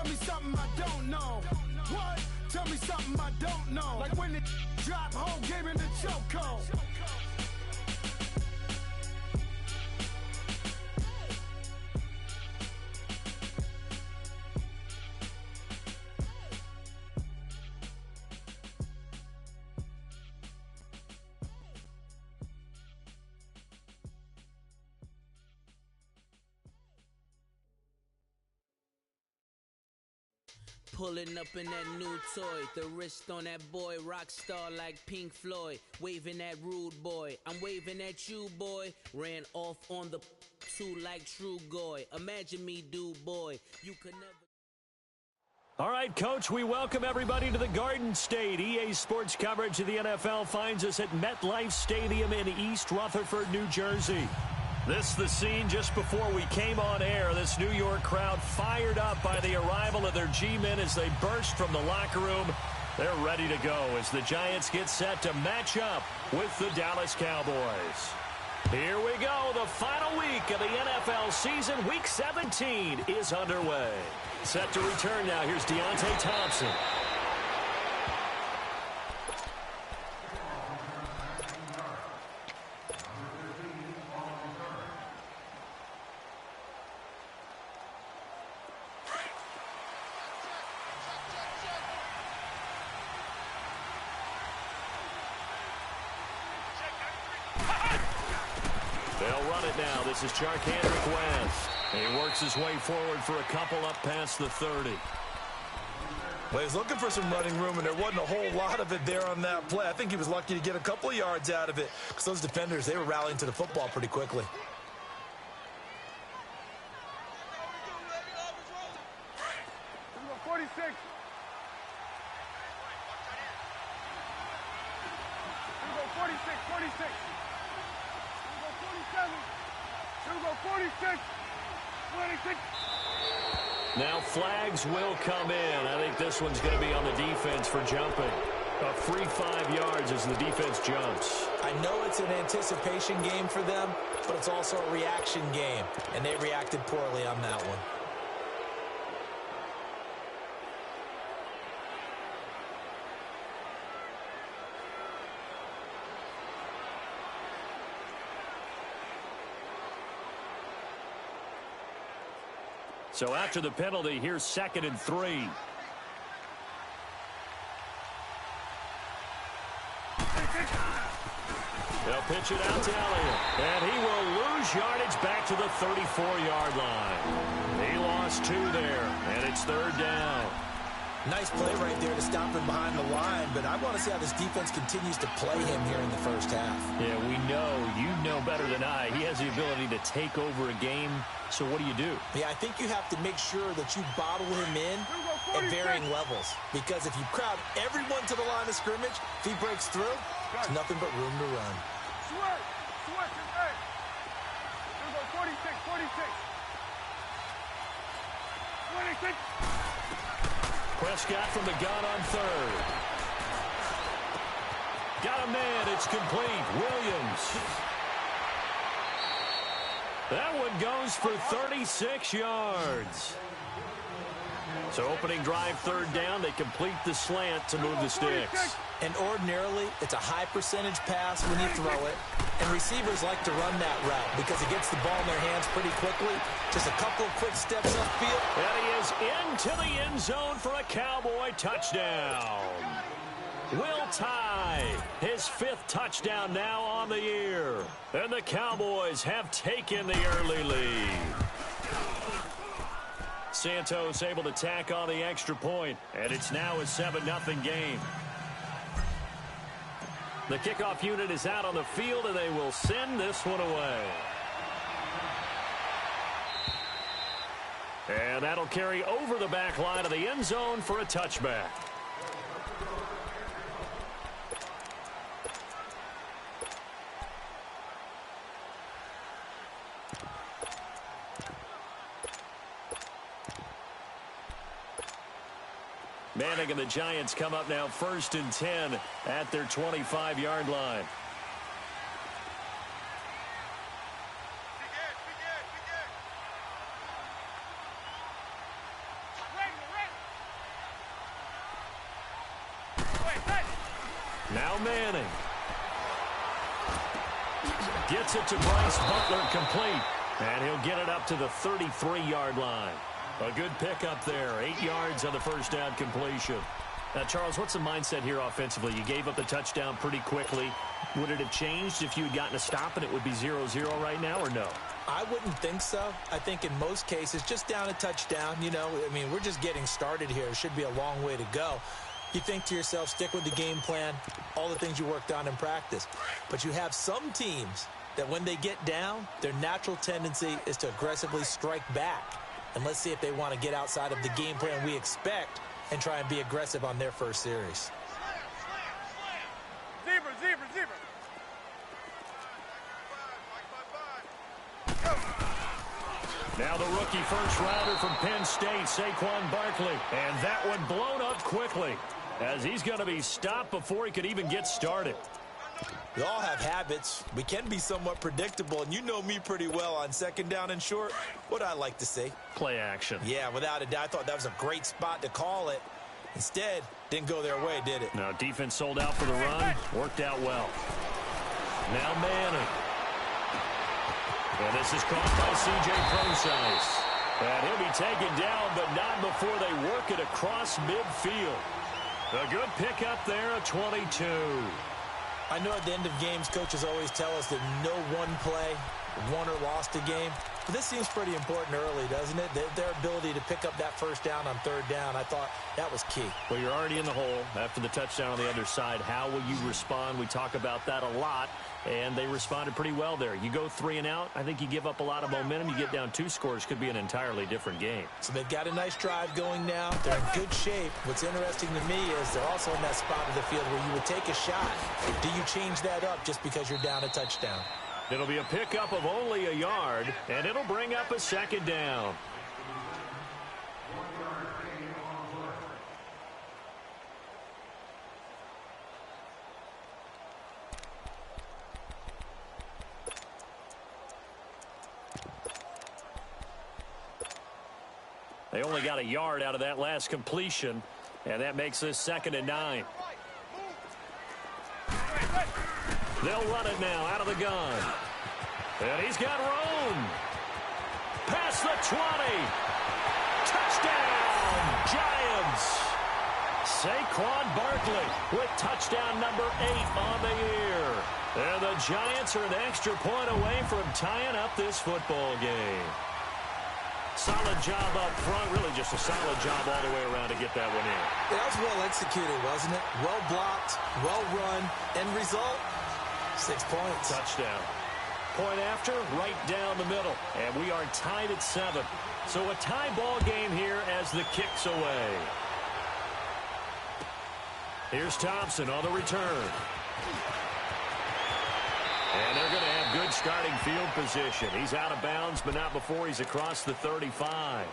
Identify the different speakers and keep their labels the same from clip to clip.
Speaker 1: Tell me something I don't know. What? Tell me something I don't know. Like when it drop, whole game in the chokehold.
Speaker 2: Pulling up in that new toy, the wrist on that boy, rock star like Pink Floyd, waving at rude boy, I'm waving at you boy, ran off on the two like true goy, imagine me do boy, you could never.
Speaker 3: All right, Coach, we welcome everybody to the Garden State. EA Sports coverage of the NFL finds us at MetLife Stadium in East Rutherford, New Jersey. This the scene just before we came on air. This New York crowd fired up by the arrival of their G-men as they burst from the locker room. They're ready to go as the Giants get set to match up with the Dallas Cowboys. Here we go. The final week of the NFL season. Week 17 is underway. Set to return now. Here's Deontay Thompson. They'll run it now. This is Charkandrick West. He works his way forward for a couple up past the 30.
Speaker 4: Well, he's looking for some running room, and there wasn't a whole lot of it there on that play. I think he was lucky to get a couple of yards out of it because those defenders, they were rallying to the football pretty quickly.
Speaker 1: Number 46. Number 46, 46. Number 47. Number 46. 26.
Speaker 3: Now flags will come in. I think this one's going to be on the defense for jumping. A free 5 yards as the defense jumps.
Speaker 5: I know it's an anticipation game for them, but it's also a reaction game, and they reacted poorly on that one.
Speaker 3: So after the penalty, here's 2nd and 3. They'll pitch it out to Elliott, and he will lose yardage back to the 34-yard line. He lost 2 there, and it's 3rd down.
Speaker 5: Nice play right there to stop him behind the line, but I want to see how this defense continues to play him here in the first half.
Speaker 3: Yeah, we know. You know better than I. He has the ability to take over a game, so what do you do?
Speaker 5: Yeah, I think you have to make sure that you bottle him in at varying levels, because if you crowd everyone to the line of scrimmage, if he breaks through, there's nothing but room to run.
Speaker 1: Switch, hey. Number 46, 46. 26.
Speaker 3: Prescott from the gun on 3rd. Got a man. It's complete. Williams. That one goes for 36 yards. So opening drive 3rd down. They complete the slant to move the sticks.
Speaker 5: And ordinarily, it's a high percentage pass when you throw it. And receivers like to run that route because it gets the ball in their hands pretty quickly. Just a couple of quick steps upfield.
Speaker 3: And he is into the end zone for a Cowboy touchdown. Will Tye, his 5th touchdown now on the year. And the Cowboys have taken the early lead. Santos able to tack on the extra point, and it's now a 7-0 game. The kickoff unit is out on the field, and they will send this one away. And that'll carry over the back line of the end zone for a touchback. Manning and the Giants come up now 1st and 10 at their 25-yard line. Now Manning. Gets it to Bryce Butler, complete. And he'll get it up to the 33-yard line. A good pickup there. 8 yards on the first down completion. Now, Charles, what's the mindset here offensively? You gave up the touchdown pretty quickly. Would it have changed if you had gotten a stop and it would be 0-0 right now, or no?
Speaker 5: I wouldn't think so. I think in most cases, just down a touchdown, you know, I mean, we're just getting started here. It should be a long way to go. You think to yourself, stick with the game plan, all the things you worked on in practice. But you have some teams that when they get down, their natural tendency is to aggressively strike back. And let's see if they want to get outside of the game plan we expect and try and be aggressive on their first series.
Speaker 1: Zebra, zebra, zebra.
Speaker 3: Now the rookie first-rounder from Penn State, Saquon Barkley. And that one blown up quickly as he's going to be stopped before he could even get started.
Speaker 5: We all have habits. We can be somewhat predictable, and you know me pretty well on second down and short. What I like to see?
Speaker 3: Play action.
Speaker 5: Yeah, without a doubt. I thought that was a great spot to call it. Instead, didn't go their way, did it?
Speaker 3: No, defense sold out for the run. Worked out well. Now Manning. And this is caught by C.J. Procise. And he'll be taken down, but not before they work it across midfield. A good pickup there, a 22.
Speaker 5: I know at the end of games, coaches always tell us that no one play won or lost a game. But this seems pretty important early, doesn't it? Their ability to pick up that first down on third down, I thought that was key.
Speaker 3: Well, you're already in the hole after the touchdown on the other side. How will you respond? We talk about that a lot, and they responded pretty well there. You go 3 and out, I think you give up a lot of momentum. You get down 2 scores, could be an entirely different game.
Speaker 5: So they've got a nice drive going now. They're in good shape. What's interesting to me is they're also in that spot of the field where you would take a shot. Do you change that up just because you're down a touchdown?
Speaker 3: It'll be a pickup of only a yard, and it'll bring up a second down. They only got a yard out of that last completion, and that makes this 2nd and 9. They'll run it now out of the gun. And he's got room. Past the 20. Touchdown, Giants. Saquon Barkley with touchdown number 8 on the year. And the Giants are an extra point away from tying up this football game. Solid job up front, really just a solid job all the way around to get that one in.
Speaker 5: That was well executed, wasn't it? Well blocked, well run, end result, 6 points.
Speaker 3: Touchdown. Point after, right down the middle. And we are tied at 7. So a tie ball game here as the kick's away. Here's Thompson on the return. And they're going to have good starting field position. He's out of bounds, but not before he's across the 35.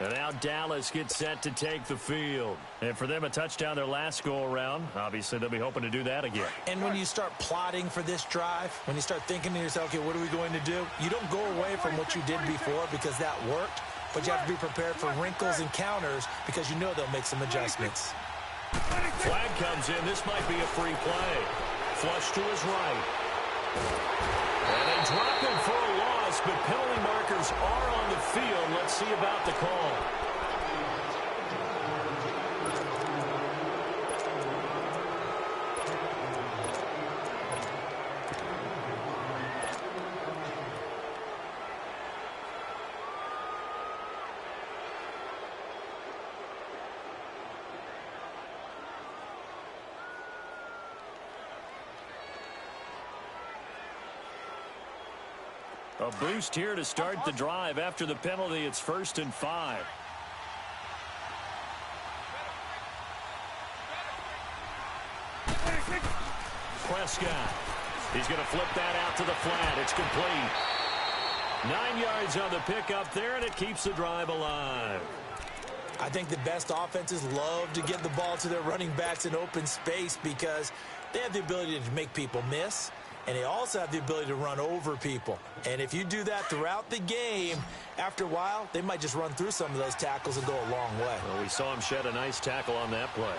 Speaker 3: And now Dallas gets set to take the field. And for them, a touchdown their last go-around. Obviously, they'll be hoping to do that again.
Speaker 5: And when you start plotting for this drive, when you start thinking to yourself, okay, what are we going to do? You don't go away from what you did before because that worked, but you have to be prepared for wrinkles and counters because you know they'll make some adjustments.
Speaker 3: Flag comes in. This might be a free play. Flush to his right. And they drop him for a loss, but penalty markers are on the field. Let's see about the call. A boost here to start the drive. After the penalty, it's 1st and 5. Prescott. He's going to flip that out to the flat. It's complete. 9 yards on the pickup there, and it keeps the drive alive.
Speaker 5: I think the best offenses love to get the ball to their running backs in open space because they have the ability to make people miss. And they also have the ability to run over people. And if you do that throughout the game, after a while, they might just run through some of those tackles and go a long way.
Speaker 3: Well, we saw him shed a nice tackle on that play.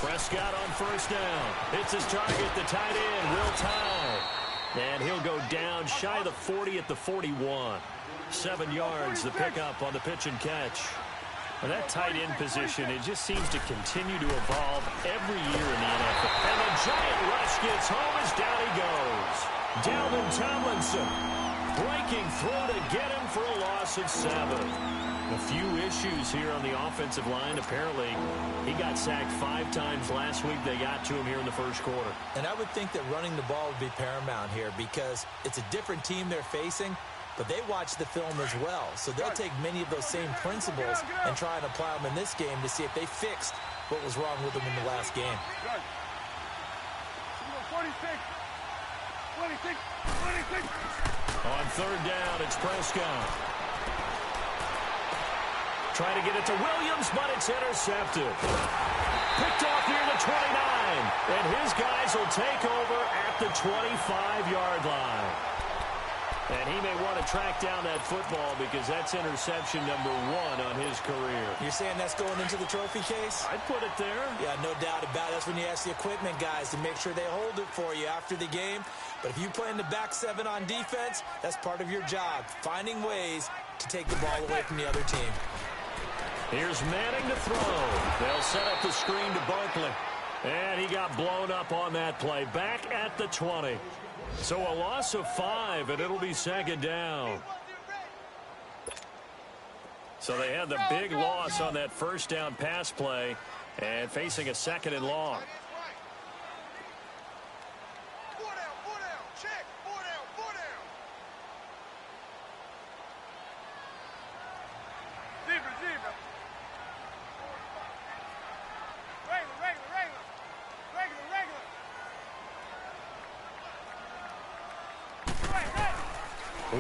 Speaker 3: Prescott on first down. Hits his target, the tight end, Will Tye. And he'll go down shy of the 40 at the 41. 7 yards, the pickup on the pitch and catch. And that tight end position, it just seems to continue to evolve every year in the NFL. And the giant rush gets home as down he goes. Dalvin Tomlinson breaking through to get him for a loss of 7. A few issues here on the offensive line. Apparently, he got sacked 5 times last week. They got to him here in the first quarter.
Speaker 5: And I would think that running the ball would be paramount here because it's a different team they're facing, but they watch the film as well. So they'll take many of those same principles and try and apply them in this game to see if they fixed what was wrong with them in the last game.
Speaker 1: 26.
Speaker 3: On third down, it's Prescott. Trying to get it to Williams, but it's intercepted. Picked off near the 29. And his guys will take over at the 25-yard line. And he may want to track down that football because that's interception number 1 on his career.
Speaker 5: You're saying that's going into the trophy case?
Speaker 3: I'd put it there.
Speaker 5: Yeah, no doubt about it. That's when you ask the equipment guys to make sure they hold it for you after the game. But if you play in the back 7 on defense, that's part of your job, finding ways to take the ball away from the other team.
Speaker 3: Here's Manning to throw. They'll set up the screen to Barkley. And he got blown up on that play. Back at the 20. So a loss of 5, and it'll be second down. So they had the big loss on that first down pass play and facing a second and long.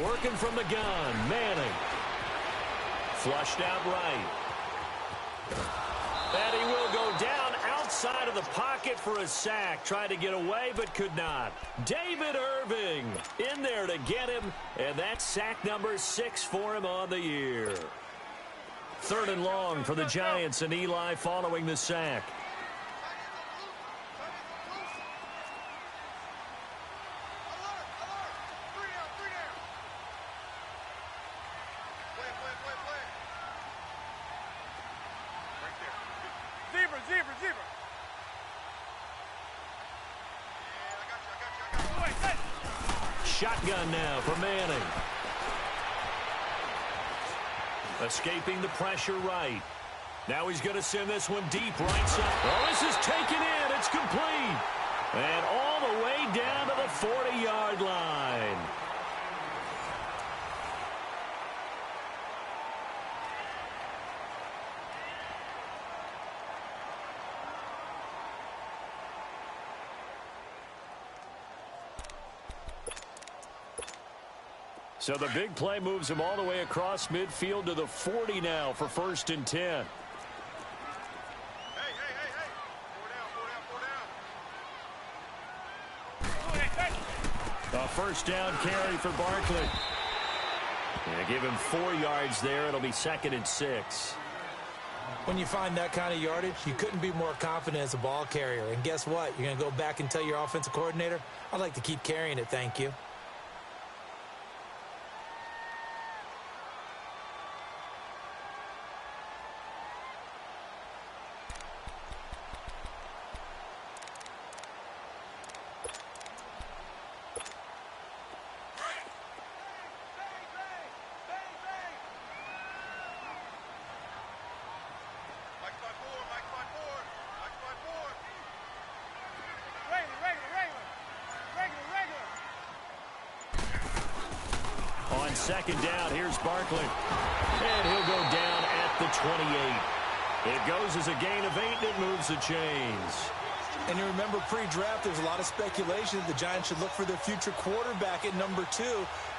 Speaker 3: Working from the gun, Manning. Flushed out right. And he will go down outside of the pocket for a sack. Tried to get away, but could not. David Irving in there to get him, and that's sack number 6 for him on the year. Third and long for the Giants, and Eli following the sack. Shotgun now for Manning. Escaping the pressure right. Now he's going to send this one deep right side. Oh, this is taken in. It's complete. And all the way down to the 40-yard line. So the big play moves him all the way across midfield to the 40 now for 1st and 10.
Speaker 1: Hey. Four down.
Speaker 3: A first down carry for Barkley. Yeah, give him 4 yards there. It'll be 2nd and 6.
Speaker 5: When you find that kind of yardage, you couldn't be more confident as a ball carrier. And guess what? You're going to go back and tell your offensive coordinator, I'd like to keep carrying it, thank you.
Speaker 3: Second down, here's Barkley. And he'll go down at the 28. It goes as a gain of 8, and it moves the chains.
Speaker 5: And you remember pre-draft, there's a lot of speculation that the Giants should look for their future quarterback at number 2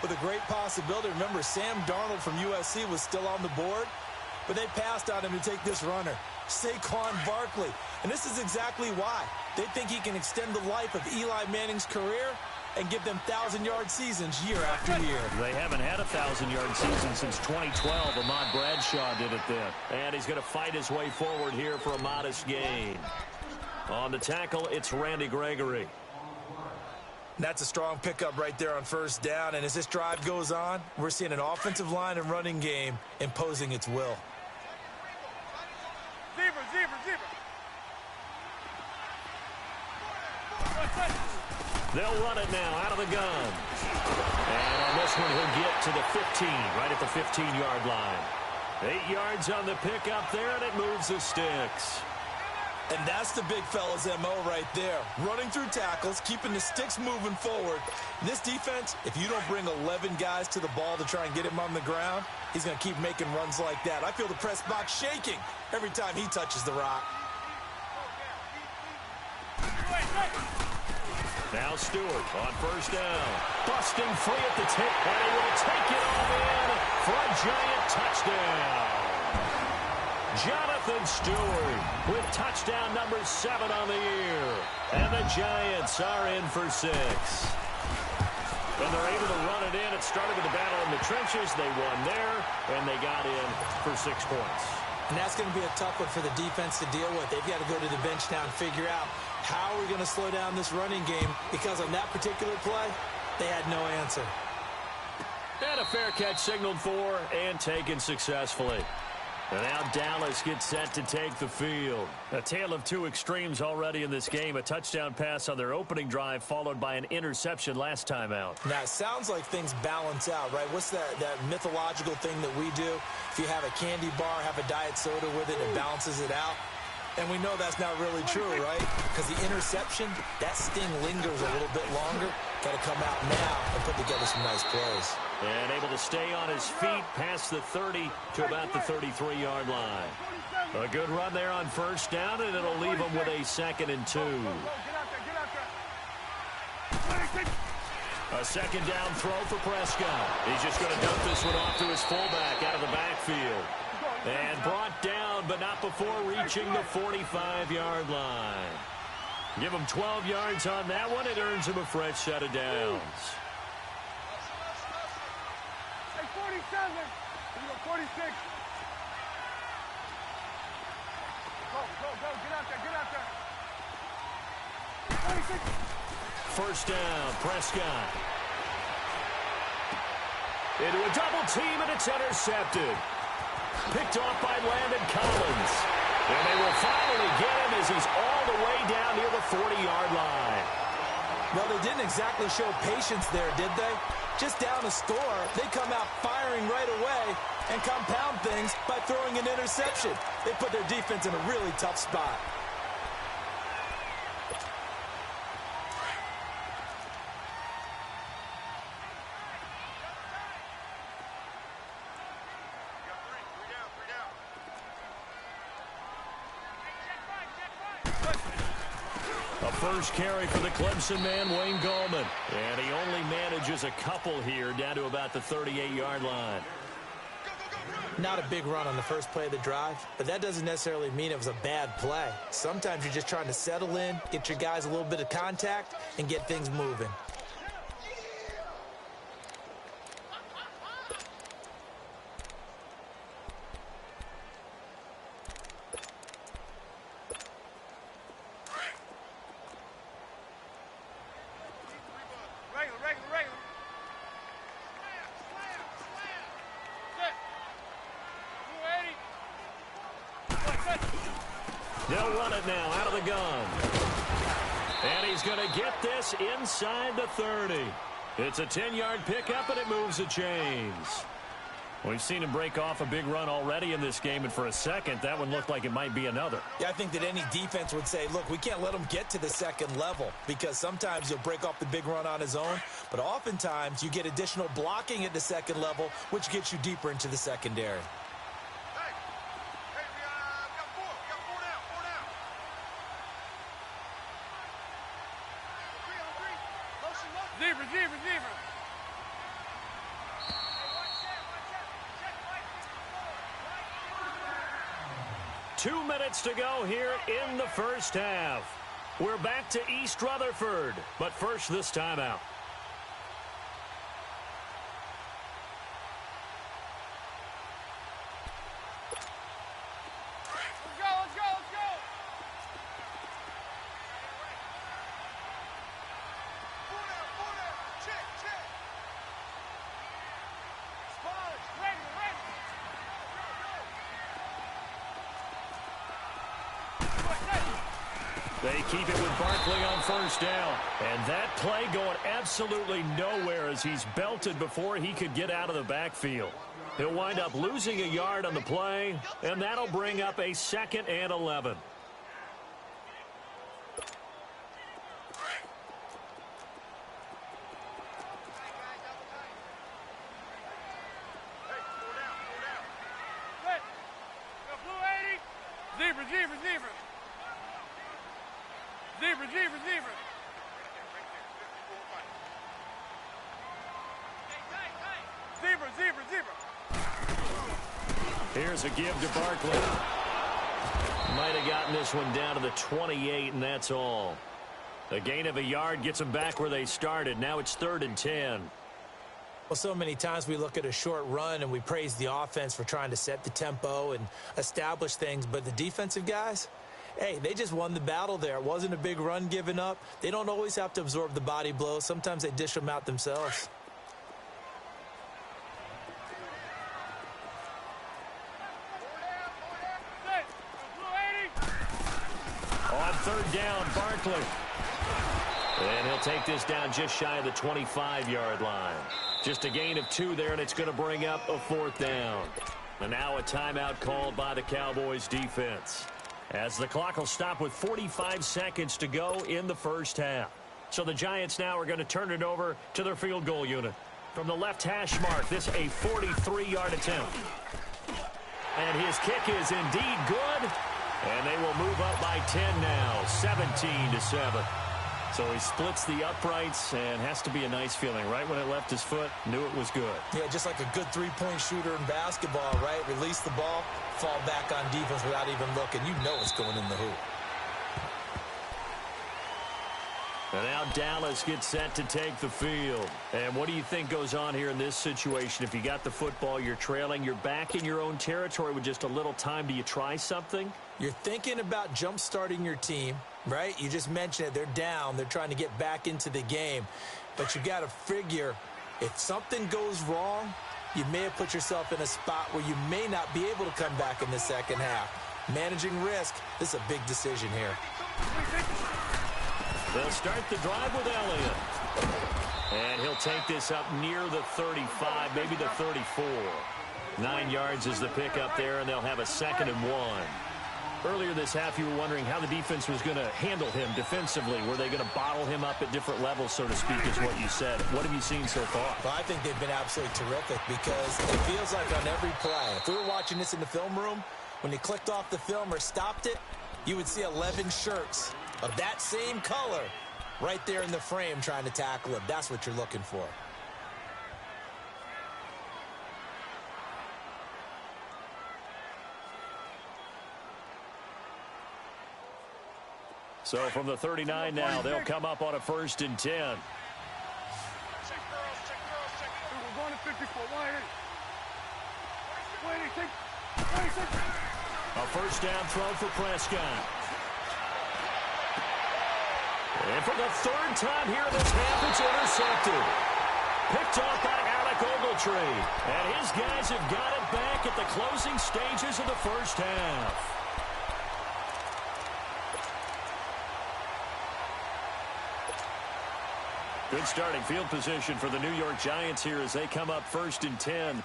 Speaker 5: with a great possibility. Remember, Sam Darnold from USC was still on the board, but they passed on him to take this runner, Saquon Barkley. And this is exactly why. They think he can extend the life of Eli Manning's career and give them 1,000-yard seasons year after year.
Speaker 3: They haven't had a 1,000-yard season since 2012. Ahmad Bradshaw did it then. And he's going to fight his way forward here for a modest gain. On the tackle, it's Randy Gregory.
Speaker 4: That's a strong pickup right there on first down. And as this drive goes on, we're seeing an offensive line and running game imposing its will.
Speaker 3: They'll run it now out of the gun. And on this one, he'll get to the 15, right at the 15-yard line. 8 yards on the pickup there, and it moves the sticks.
Speaker 4: And that's the big fella's MO right there. Running through tackles, keeping the sticks moving forward. This defense, if you don't bring 11 guys to the ball to try and get him on the ground, he's going to keep making runs like that. I feel the press box shaking every time he touches the rock.
Speaker 3: Now Stewart on first down. Busting free at the tip, and he will take it all in for a giant touchdown. Jonathan Stewart with touchdown number 7 on the year. And the Giants are in for 6. And they're able to run it in. It started with a battle in the trenches. They won there, and they got in for 6 points.
Speaker 5: And that's going to be a tough one for the defense to deal with. They've got to go to the bench now and figure out how we're going to slow down this running game, because on that particular play, they had no answer.
Speaker 3: And a fair catch signaled for and taken successfully. And now Dallas gets set to take the field. A tale of two extremes already in this game. A touchdown pass on their opening drive, followed by an interception last time out.
Speaker 5: Now, it sounds like things balance out, right? What's that mythological thing that we do? If you have a candy bar, have a diet soda with it, it balances it out. And we know that's not really true, right? Because the interception, that sting lingers a little bit longer. Got to come out now and put together some nice plays.
Speaker 3: And able to stay on his feet past the 30 to about the 33-yard line. A good run there on first down, and it'll leave him with a 2nd and 2. A second down throw for Prescott. He's just going to dump this one off to his fullback out of the backfield. And brought down, but not before reaching the 45-yard line. Give him 12 yards on that one. It earns him a fresh set of downs.
Speaker 1: 47. 46. Go, get out there. 46.
Speaker 3: First down, Prescott. Into a double team, and it's intercepted. Picked off by Landon Collins. And they will finally get him as he's all the way down near the 40-yard line.
Speaker 5: Well, they didn't exactly show patience there, did they? Just down a score, they come out firing right away and compound things by throwing an interception. They put their defense in a really tough spot.
Speaker 3: First carry for the Clemson man, Wayne Gallman. And he only manages a couple here down to about the 38-yard line.
Speaker 5: Not a big run on the first play of the drive, but that doesn't necessarily mean it was a bad play. Sometimes you're just trying to settle in, get your guys a little bit of contact, and get things moving.
Speaker 3: They'll run it now out of the gun. And he's going to get this inside the 30. It's a 10-yard pickup, and it moves the chains. We've seen him break off a big run already in this game, and for a second, that one looked like it might be another.
Speaker 5: Yeah, I think that any defense would say, look, we can't let him get to the second level, because sometimes he'll break off the big run on his own, but oftentimes you get additional blocking at the second level, which gets you deeper into the secondary.
Speaker 1: Zebra.
Speaker 3: 2 minutes to go here in the first half. We're back to East Rutherford, but first this timeout.
Speaker 1: Let's go.
Speaker 3: They keep it with Barkley on first down. And that play going absolutely nowhere as he's belted before he could get out of the backfield. He'll wind up losing a yard on the play, and that'll bring up a 2nd and 11. Here's a give to Barkley. Might have gotten this one down to the 28, and that's all. A gain of a yard gets them back where they started. Now it's 3rd and 10.
Speaker 5: Well, so many times we look at a short run and we praise the offense for trying to set the tempo and establish things, but the defensive guys, hey, they just won the battle there. It wasn't a big run given up. They don't always have to absorb the body blows. Sometimes they dish them out themselves.
Speaker 3: On 3rd down, Barkley. And he'll take this down just shy of the 25-yard line. Just a gain of 2 there, and it's going to bring up a 4th down. And now a timeout called by the Cowboys defense, as the clock will stop with 45 seconds to go in the first half. So the Giants now are going to turn it over to their field goal unit. From the left hash mark, this a 43-yard attempt. And his kick is indeed good. And they will move up by 10 now, 17-7. So he splits the uprights, and has to be a nice feeling. Right when it left his foot, knew it was good.
Speaker 5: Yeah, just like a good three-point shooter in basketball, right? Release the ball, fall back on defense without even looking. You know it's going in the hoop.
Speaker 3: And now Dallas gets set to take the field. And what do you think goes on here in this situation? If you got the football, you're trailing, you're back in your own territory with just a little time. Do you try something?
Speaker 5: You're thinking about jump-starting your team, right? You just mentioned it. They're down. They're trying to get back into the game. But you got to figure, if something goes wrong, you may have put yourself in a spot where you may not be able to come back in the second half. Managing risk, this is a big decision here.
Speaker 3: They'll start the drive with Elliott. And he'll take this up near the 35, maybe the 34. 9 yards is the pickup there, and they'll have a 2nd and 1. Earlier this half, you were wondering how the defense was going to handle him defensively. Were they going to bottle him up at different levels, so to speak, is what you said. What have you seen so far?
Speaker 5: Well, I think they've been absolutely terrific because it feels like on every play, if we were watching this in the film room, when you clicked off the film or stopped it, you would see 11 shirts of that same color right there in the frame trying to tackle him. That's what you're looking for.
Speaker 3: So from the 39 now, they'll come up on a 1st and 10.
Speaker 1: We're going to 54. 180. 186.
Speaker 3: A 1st down throw for Prescott. And for the 3rd time here this half, it's intercepted. Picked off by Alec Ogletree. And his guys have got it back at the closing stages of the first half. Good starting field position for the New York Giants here as they come up 1st and 10.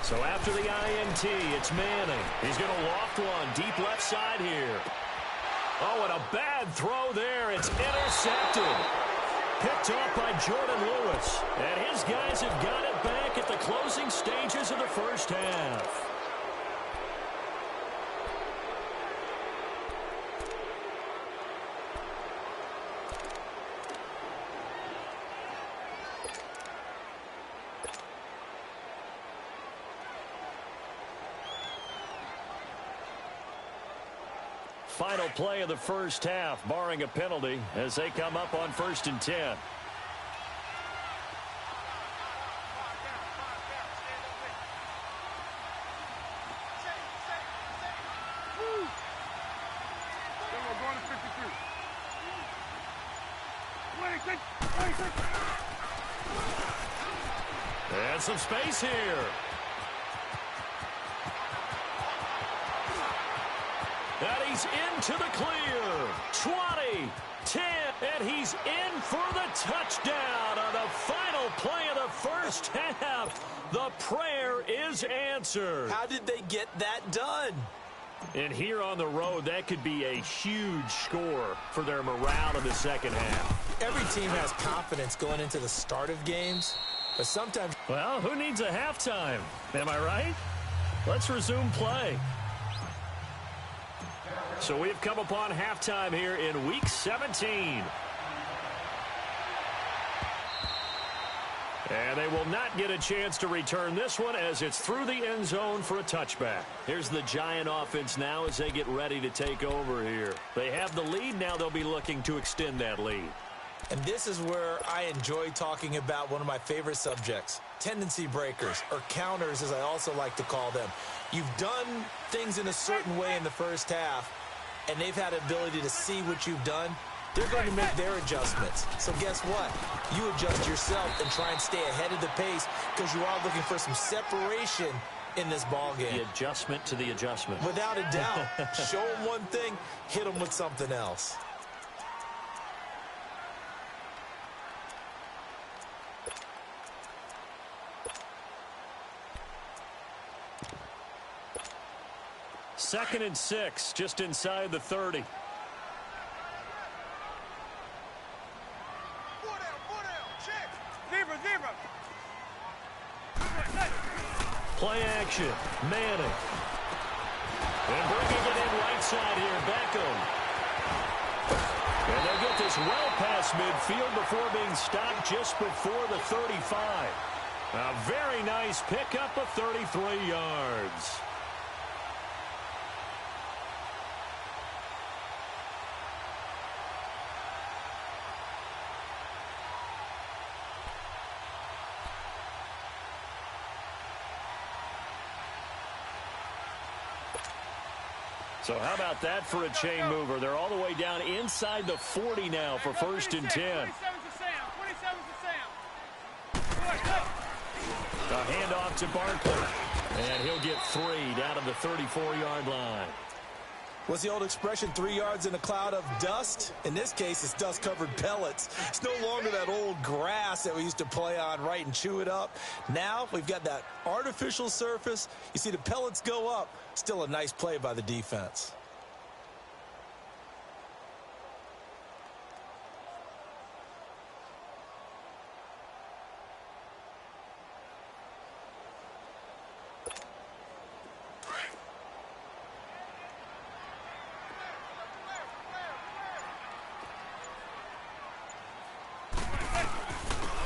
Speaker 3: So after the INT, it's Manning. He's going to loft one deep left side here. Oh, and a bad throw there. It's intercepted. Picked off by Jordan Lewis. And his guys have got it back at the closing stages of the first half. Final play of the first half, barring a penalty, as they come up on 1st and 10. And some space here. And he's into the clear. 20, 10, and he's in for the touchdown on the final play of the first half. The prayer is answered.
Speaker 5: How did they get that done?
Speaker 3: And here on the road, that could be a huge score for their morale in the second half.
Speaker 5: Every team has confidence going into the start of games, but sometimes...
Speaker 3: Well, who needs a halftime? Am I right? Let's resume play. So we've come upon halftime here in Week 17. And they will not get a chance to return this one as it's through the end zone for a touchback. Here's the Giant offense now as they get ready to take over here. They have the lead. Now they'll be looking to extend that lead.
Speaker 5: And this is where I enjoy talking about one of my favorite subjects, tendency breakers, or counters as I also like to call them. You've done things in a certain way in the first half, and they've had the ability to see what you've done. They're going to make their adjustments. So guess what? You adjust yourself and try and stay ahead of the pace because you are looking for some separation in this ball game.
Speaker 3: The adjustment to the adjustment.
Speaker 5: Without a doubt. Show them one thing, hit them with something else.
Speaker 3: Second and 6, just inside the 30. Play action, Manning. And bringing it in right side here, Beckham. And they get this well past midfield before being stopped just before the 35. A very nice pickup of 33 yards. So how about that for a chain mover? They're all the way down inside the 40 now for first and 10. A handoff to Barkley. And he'll get 3 down to the 34-yard line.
Speaker 5: What's the old expression, 3 yards in a cloud of dust? In this case, it's dust-covered pellets. It's no longer that old grass that we used to play on, right, and chew it up. Now we've got that artificial surface. You see the pellets go up. Still a nice play by the defense.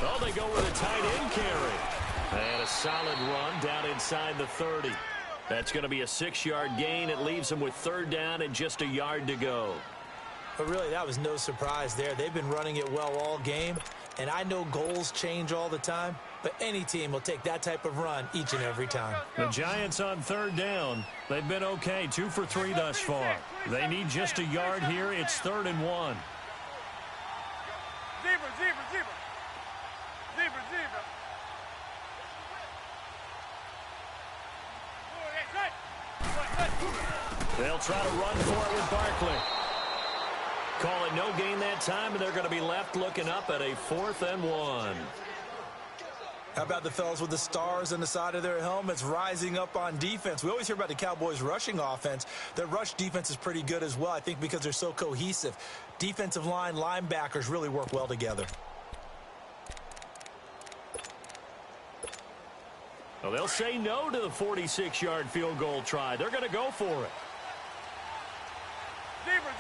Speaker 3: Oh, they go with a tight end carry. And a solid run down inside the 30. That's going to be a 6-yard gain. It leaves them with third down and just a yard to go.
Speaker 5: But really, that was no surprise there. They've been running it well all game. And I know goals change all the time, but any team will take that type of run each and every time.
Speaker 3: The Giants on third down. They've been okay, 2 for 3 thus far. They need just a yard here. It's 3rd and 1. They'll try to run for it with Barkley. Call it no gain that time, and they're going to be left looking up at a 4th and 1.
Speaker 5: How about the fellas with the stars on the side of their helmets rising up on defense? We always hear about the Cowboys' rushing offense. Their rush defense is pretty good as well, I think, because they're so cohesive. Defensive line, linebackers really work well together.
Speaker 3: Well, they'll say no to the 46-yard field goal try. They're going to go for it.
Speaker 1: Zebra.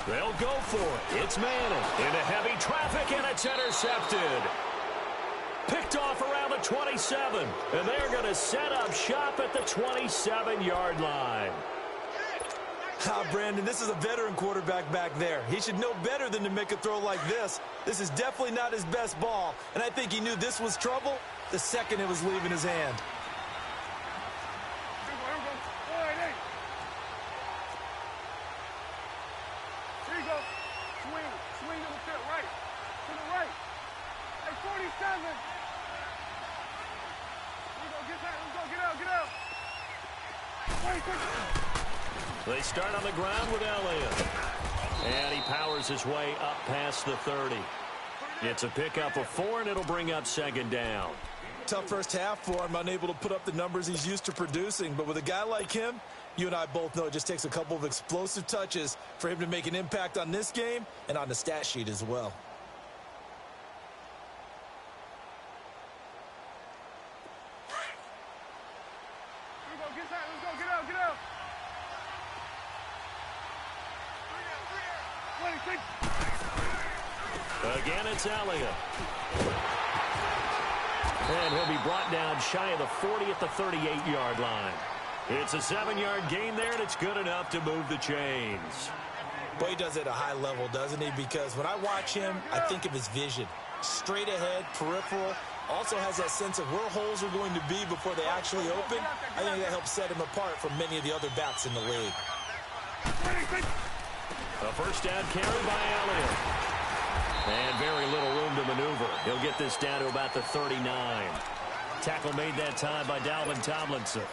Speaker 3: They'll go for it. It's Manning into heavy traffic, and it's intercepted. Picked off around the 27, and they're going to set up shop at the 27-yard line.
Speaker 5: Brandon, this is a veteran quarterback back there. He should know better than to make a throw like this. This is definitely not his best ball, and I think he knew this was trouble,
Speaker 4: the second it was leaving his hand.
Speaker 1: Here you go. Swing. Swing to the field. Right. To the right. Hey, 47. Here you go. Get that. Let's go. Get out. Get out.
Speaker 3: They start on the ground with Elliott. And he powers his way up past the 30. It's a pickup of 4, and it'll bring up second down.
Speaker 4: Tough first half for him, unable to put up the numbers he's used to producing. But with a guy like him, you and I both know it just takes a couple of explosive touches for him to make an impact on this game and on the stat sheet as well.
Speaker 1: Here we go. Get that. Let's go. Get out. Get out. 26.
Speaker 3: Again, it's Elliott. And he'll be brought down shy of the 40 at the 38-yard line. It's a 7-yard gain there, and it's good enough to move the chains.
Speaker 4: Boy, he does it at a high level, doesn't he? Because when I watch him, I think of his vision. Straight ahead, peripheral. Also has that sense of where holes are going to be before they actually open. I think that helps set him apart from many of the other backs in the league.
Speaker 3: A first down carry by Elliott. And very little room to maneuver. He'll get this down to about the 39. Tackle made that time by Dalvin Tomlinson.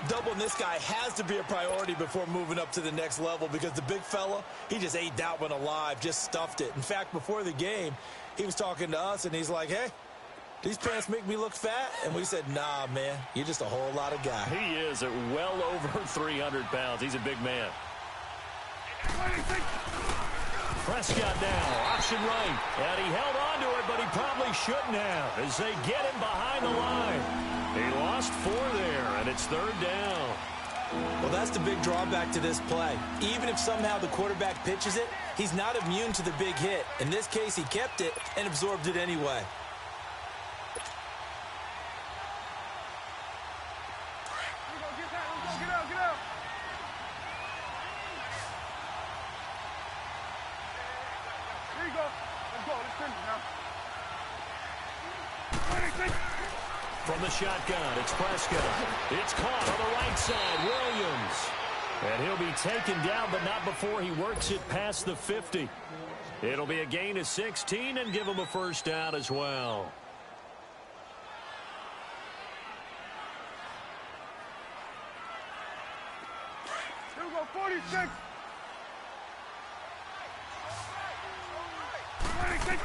Speaker 4: Doubling this guy has to be a priority before moving up to the next level because the big fella, he just ate that one alive, just stuffed it. In fact, before the game, he was talking to us, and he's like, hey, these pants make me look fat? And we said, nah, man, you're just a whole lot of guy.
Speaker 3: He is at well over 300 pounds. He's a big man. Prescott now, option right, and he held on to it, but he probably shouldn't have as they get him behind the line. He lost 4 there, and it's third down.
Speaker 4: Well, that's the big drawback to this play. Even if somehow the quarterback pitches it, he's not immune to the big hit. In this case, he kept it and absorbed it anyway.
Speaker 3: From the shotgun, it's Prescott. It's caught on the right side, Williams. And he'll be taken down, but not before he works it past the 50. It'll be a gain of 16 and give him a first down as well.
Speaker 1: Here we go, 46. 26.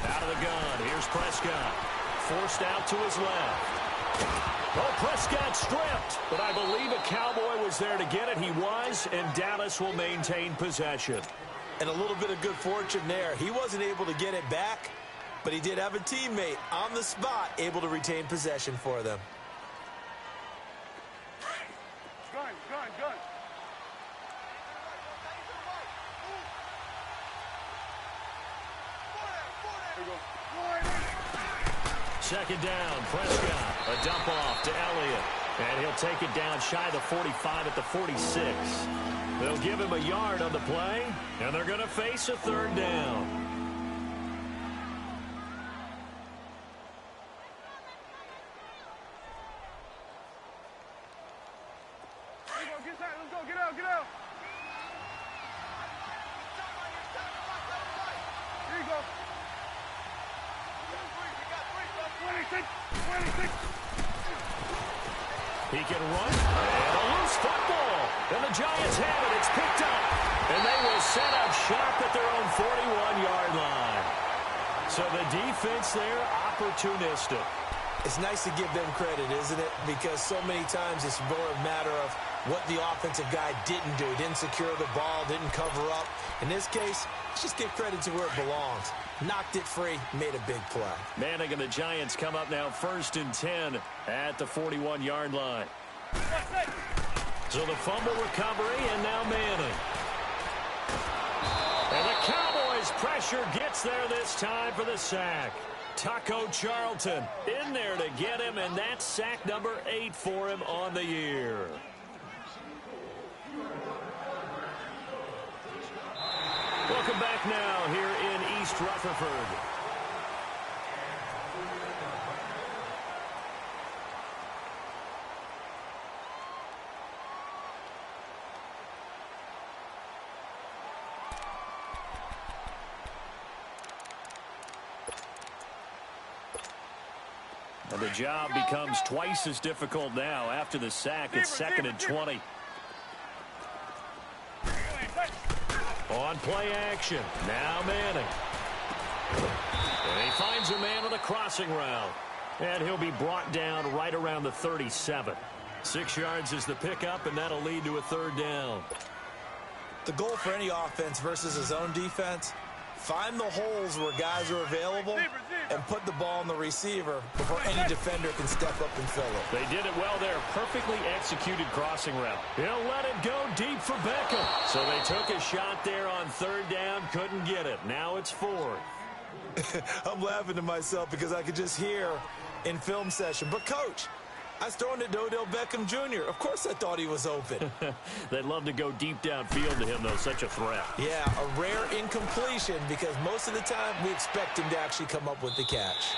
Speaker 3: Out of the gun, here's Prescott. Forced out to his left. Oh, Prescott stripped, but I believe a Cowboy was there to get it. He was, and Dallas will maintain possession.
Speaker 4: And a little bit of good fortune there. He wasn't able to get it back, but he did have a teammate on the spot able to retain possession for them.
Speaker 1: Gun. Here we go.
Speaker 3: Second down, Prescott. A dump off to Elliott. And he'll take it down shy of the 45 at the 46. They'll give him a yard on the play, and they're going to face a third down.
Speaker 1: Here we go, get that. Let's go, get out. Here you go. 26.
Speaker 3: He can run, and a loose football. And the Giants have it. It's picked up. And they will set up shop at their own 41-yard line. So the defense there, opportunistic.
Speaker 4: It's nice to give them credit, isn't it? Because so many times it's more a matter of what the offensive guy didn't do. Didn't secure the ball, didn't cover up. In this case, let's just give credit to where it belongs. Knocked it free, made a big play.
Speaker 3: Manning and the Giants come up now 1st and 10 at the 41-yard line. So the fumble recovery, and now Manning. And the Cowboys pressure gets there this time for the sack. Taco Charlton in there to get him, and that's sack number 8 for him on the year. Welcome back now here in East Rutherford. And the job becomes twice as difficult now. After the sack, it's 2nd and 20. On play action. Now Manning. And he finds a man on the crossing route. And he'll be brought down right around the 37. 6 yards is the pickup, and that'll lead to a 3rd down.
Speaker 4: The goal for any offense versus his own defense, find the holes where guys are available and put the ball on the receiver before any defender can step up and fill it.
Speaker 3: They did it well there. Perfectly executed crossing route. He'll let it go deep for Beckham. So they took a shot there on 3rd down, couldn't get it. Now it's 4th.
Speaker 4: I'm laughing to myself because I could just hear in film session, but coach, I was throwing it to Odell Beckham Jr. Of course I thought he was open.
Speaker 3: They'd love to go deep downfield to him, though. Such a threat.
Speaker 4: Yeah, a rare incompletion because most of the time we expect him to actually come up with the catch.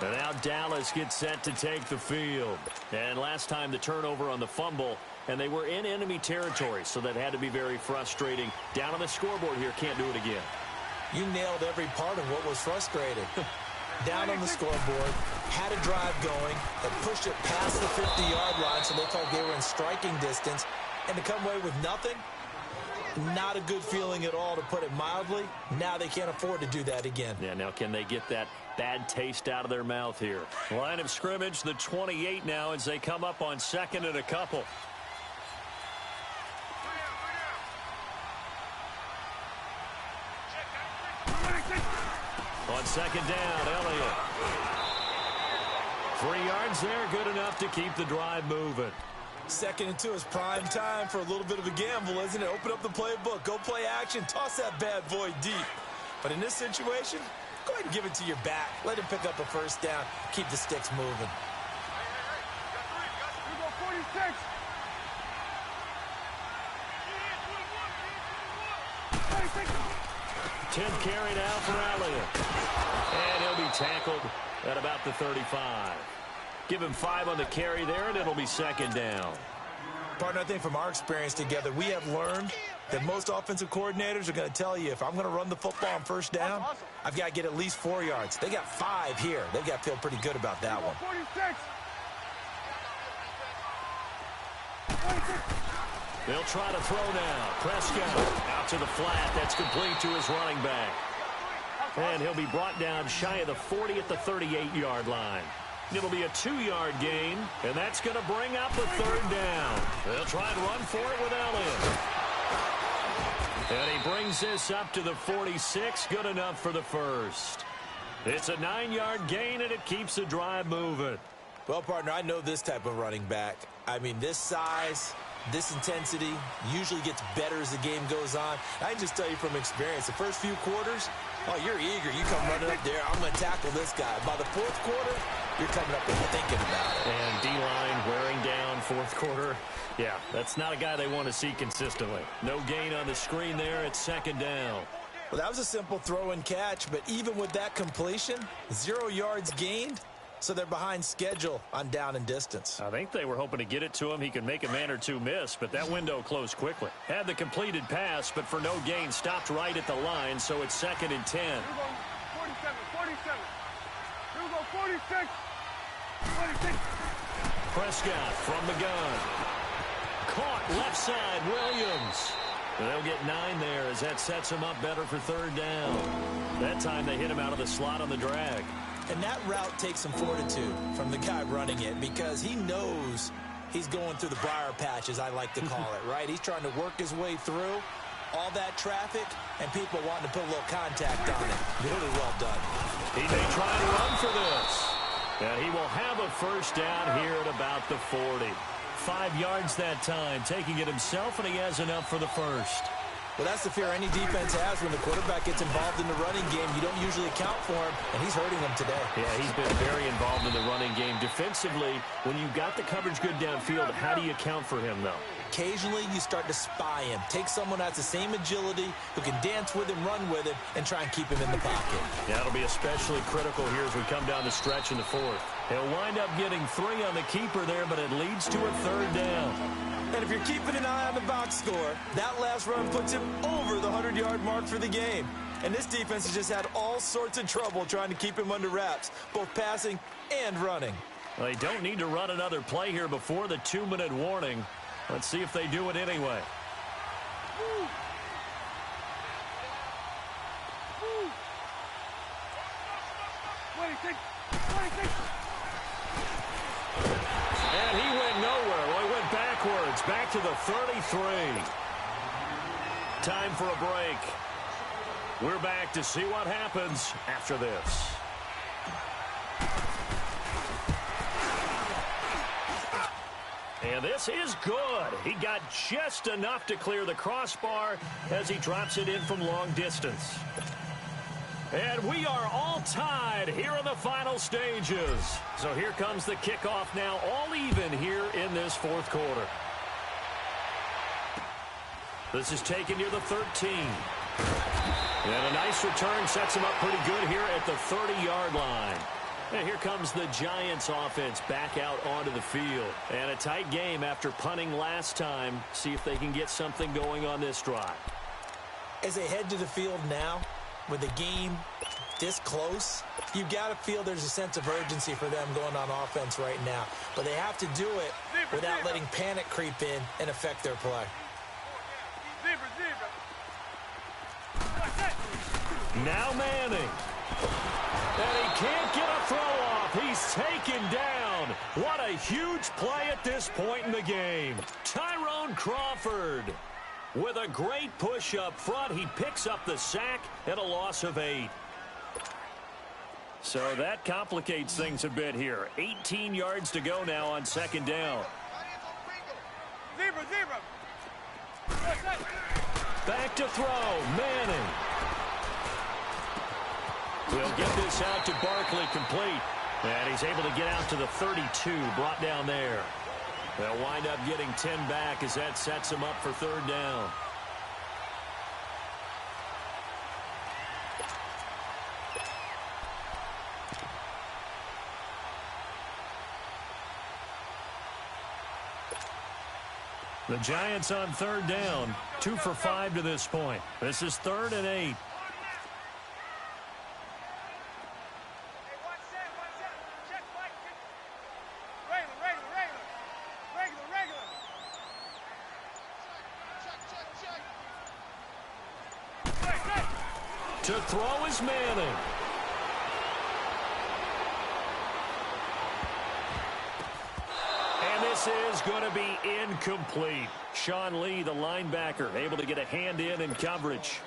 Speaker 3: And now Dallas gets set to take the field. And last time the turnover on the fumble, and they were in enemy territory, so that had to be very frustrating. Down on the scoreboard here, can't do it again.
Speaker 4: You nailed every part of what was frustrating. Down on the scoreboard, had a drive going, that pushed it past the 50-yard line so they felt they were in striking distance, and to come away with nothing, not a good feeling at all, to put it mildly. Now they can't afford to do that again.
Speaker 3: Yeah, now can they get that bad taste out of their mouth here? Line of scrimmage, the 28 now as they come up on 2nd and a couple. On 2nd down, Elliott. 3 yards there, good enough to keep the drive moving.
Speaker 4: 2nd and 2 is prime time for a little bit of a gamble, isn't it? Open up the playbook, go play action, toss that bad boy deep. But in this situation, go ahead and give it to your back. Let him pick up a 1st down, keep the sticks moving.
Speaker 1: We go 46.
Speaker 3: 10th carry now for Elliott. And he'll be tackled at about the 35. Give him 5 on the carry there, and it'll be 2nd down.
Speaker 4: Partner, I think from our experience together, we have learned that most offensive coordinators are going to tell you, if I'm going to run the football on 1st down, I've got to get at least 4 yards. They got 5 here. They've got to feel pretty good about that one.
Speaker 1: 46.
Speaker 3: They'll try to throw now. Prescott out to the flat. That's complete to his running back. And he'll be brought down shy of the 40 at the 38-yard line. It'll be a 2-yard gain, and that's going to bring up a 3rd down. They'll try and run for it with Elliott. And he brings this up to the 46. Good enough for the 1st. It's a 9-yard gain, and it keeps the drive moving.
Speaker 4: Well, partner, I know this type of running back. I mean, this size, this intensity usually gets better as the game goes on. I can just tell you from experience, the first few quarters, oh, you're eager. You come running up there, I'm going to tackle this guy. By the 4th quarter, you're coming up and thinking about it.
Speaker 3: And D-line wearing down 4th quarter. Yeah, that's not a guy they want to see consistently. No gain on the screen there. It's 2nd down.
Speaker 4: Well, that was a simple throw and catch, but even with that completion, 0 yards gained. So they're behind schedule on down and distance.
Speaker 3: I think they were hoping to get it to him. He could make a man or two miss, but that window closed quickly. Had the completed pass, but for no gain, stopped right at the line, so it's 2nd and 10.
Speaker 1: Here we go 47, 47. Here we go 46, 46.
Speaker 3: Prescott from the gun. Caught left side, Williams. And they'll get 9 there as that sets him up better for 3rd down. That time they hit him out of the slot on the drag.
Speaker 4: And that route takes some fortitude from the guy running it because he knows he's going through the briar patch, as I like to call it, right? He's trying to work his way through all that traffic and people wanting to put a little contact on it. Really well done.
Speaker 3: He may try to run for this. And he will have a 1st down here at about the 40. 5 yards that time, taking it himself, and he has enough for the 1st.
Speaker 4: Well, that's the fear any defense has when the quarterback gets involved in the running game. You don't usually account for him, and he's hurting them today.
Speaker 3: Yeah, he's been very involved in the running game. Defensively, when you've got the coverage good downfield, how do you account for him, though?
Speaker 4: Occasionally, you start to spy him. Take someone that has the same agility, who can dance with him, run with him, and try and keep him in the pocket.
Speaker 3: Yeah, it'll be especially critical here as we come down the stretch in the 4th. He'll wind up getting 3 on the keeper there, but it leads to a 3rd down.
Speaker 4: And if you're keeping an eye on the box score, that last run puts him over the 100-yard mark for the game. And this defense has just had all sorts of trouble trying to keep him under wraps, both passing and running.
Speaker 3: Well, they don't need to run another play here before the 2-minute warning. Let's see if they do it anyway. And he went nowhere. Well, he went backwards, back to the 33. Time for a break. We're back to see what happens after this. And this is good. He got just enough to clear the crossbar as he drops it in from long distance. And we are all tied here in the final stages. So here comes the kickoff now, all even here in this fourth quarter. This is taken near the 13. And a nice return sets him up pretty good here at the 30-yard line. And here comes the Giants offense back out onto the field. And a tight game after punting last time. See if they can get something going on this drive.
Speaker 5: As they head to the field now, with the game this close, you've got to feel there's a sense of urgency for them going on offense right now. But they have to do it without letting panic creep in and affect their play.
Speaker 3: Now Manning. And he can't get a throw off. He's taken down. What a huge play at this point in the game. Tyrone Crawford. With a great push up front, he picks up the sack and a loss of 8. So that complicates things a bit here. 18 yards to go now on second down. Back to throw. Manning. We'll get this out to Barkley complete. And he's able to get out to the 32, brought down there. They'll wind up getting 10 back as that sets them up for third down. The Giants on third down, 2 for 5 to this point. This is 3rd and 8. To throw is Manning. And this is going to be incomplete. Sean Lee, the linebacker, able to get a hand in coverage.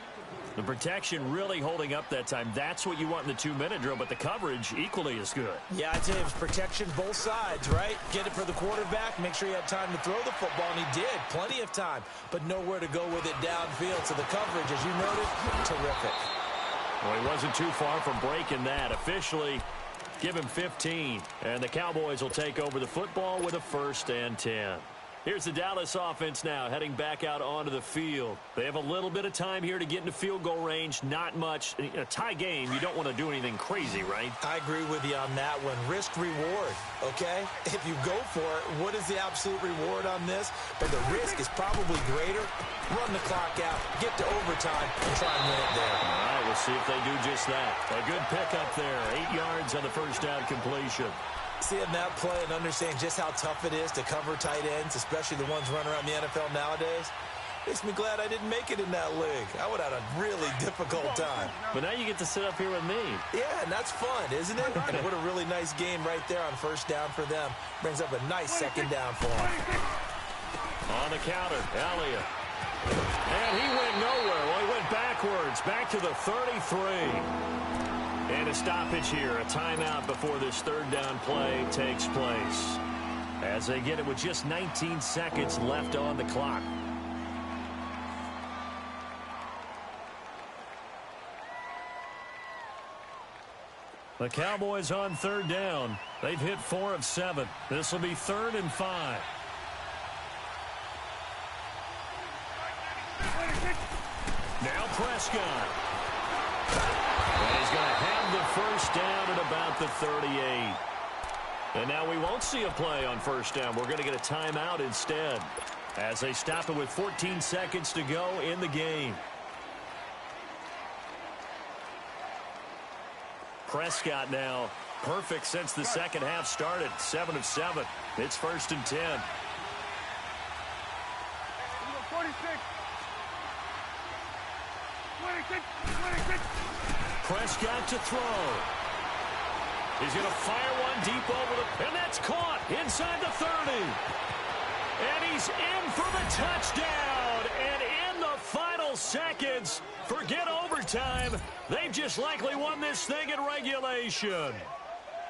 Speaker 3: The protection really holding up that time. That's what you want in the 2-minute drill, but the coverage equally is good.
Speaker 5: Yeah, I'd say it was protection both sides, right? Get it for the quarterback, make sure he had time to throw the football, and he did. Plenty of time, but nowhere to go with it downfield. So the coverage, as you noted, terrific.
Speaker 3: Well, he wasn't too far from breaking that. Officially, give him 15. And the Cowboys will take over the football with a 1st and 10. Here's the Dallas offense now heading back out onto the field. They have a little bit of time here to get into field goal range. Not much. In a tie game, you don't want to do anything crazy, right?
Speaker 5: I agree with you on that one. Risk reward, okay? If you go for it, what is the absolute reward on this? But the risk is probably greater. Run the clock out, get to overtime, and try and win it there.
Speaker 3: All right, we'll see if they do just that. A good pickup there. 8 yards on the first down completion.
Speaker 5: Seeing that play and understanding just how tough it is to cover tight ends, especially the ones running around the NFL nowadays, makes me glad I didn't make it in that league. I would have had a really difficult time.
Speaker 3: But now you get to sit up here with me.
Speaker 5: Yeah, and that's fun, isn't it? And what a really nice game right there on first down for them. Brings up a nice second down for them.
Speaker 3: On the counter, Elliott. And he went nowhere. Well, he went backwards, back to the 33. And a stoppage here, a timeout before this third down play takes place. As they get it with just 19 seconds left on the clock. The Cowboys on third down. They've hit 4 of 7. This will be 3rd and 5. Now Prescott. And he's going to have the first down at about the 38. And now we won't see a play on first down. We're going to get a timeout instead as they stop it with 14 seconds to go in the game. Prescott now perfect since the second half started. 7 of 7. It's 1st and 10.
Speaker 1: 46. 26.
Speaker 3: Prescott to throw. He's going to fire one deep over the pin. That's caught inside the 30. And he's in for the touchdown. And in the final seconds, forget overtime. They've just likely won this thing in regulation.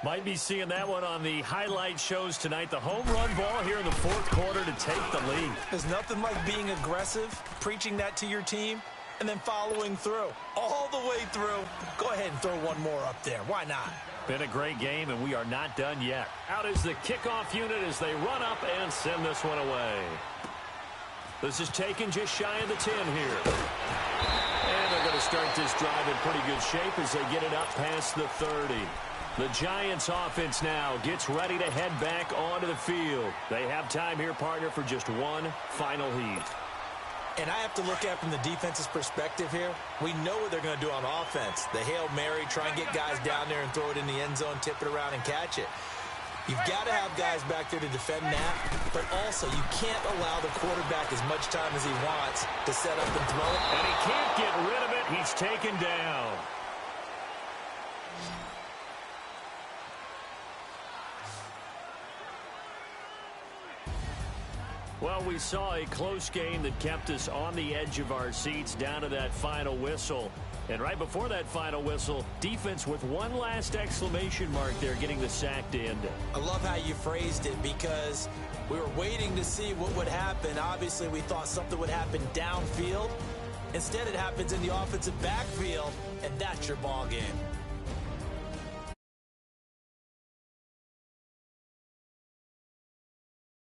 Speaker 3: Might be seeing that one on the highlight shows tonight. The home run ball here in the fourth quarter to take the lead.
Speaker 4: There's nothing like being aggressive, preaching that to your team, and then following through. All the way through. Go ahead and throw one more up there. Why not?
Speaker 3: Been a great game, and we are not done yet. Out is the kickoff unit as they run up and send this one away. This is taken just shy of the 10 here. And they're going to start this drive in pretty good shape as they get it up past the 30. The Giants offense now gets ready to head back onto the field. They have time here, partner, for just one final heat.
Speaker 5: And I have to look at from the defense's perspective here. We know what they're going to do on offense. The Hail Mary, try and get guys down there and throw it in the end zone, tip it around and catch it. You've got to have guys back there to defend that, but also you can't allow the quarterback as much time as he wants to set up and throw it.
Speaker 3: And he can't get rid of it. He's taken down. Well, we saw a close game that kept us on the edge of our seats down to that final whistle. And right before that final whistle, defense with one last exclamation mark there, getting the sack to end it.
Speaker 5: I love how you phrased it because we were waiting to see what would happen. Obviously, we thought something would happen downfield. Instead, it happens in the offensive backfield, and that's your ball game.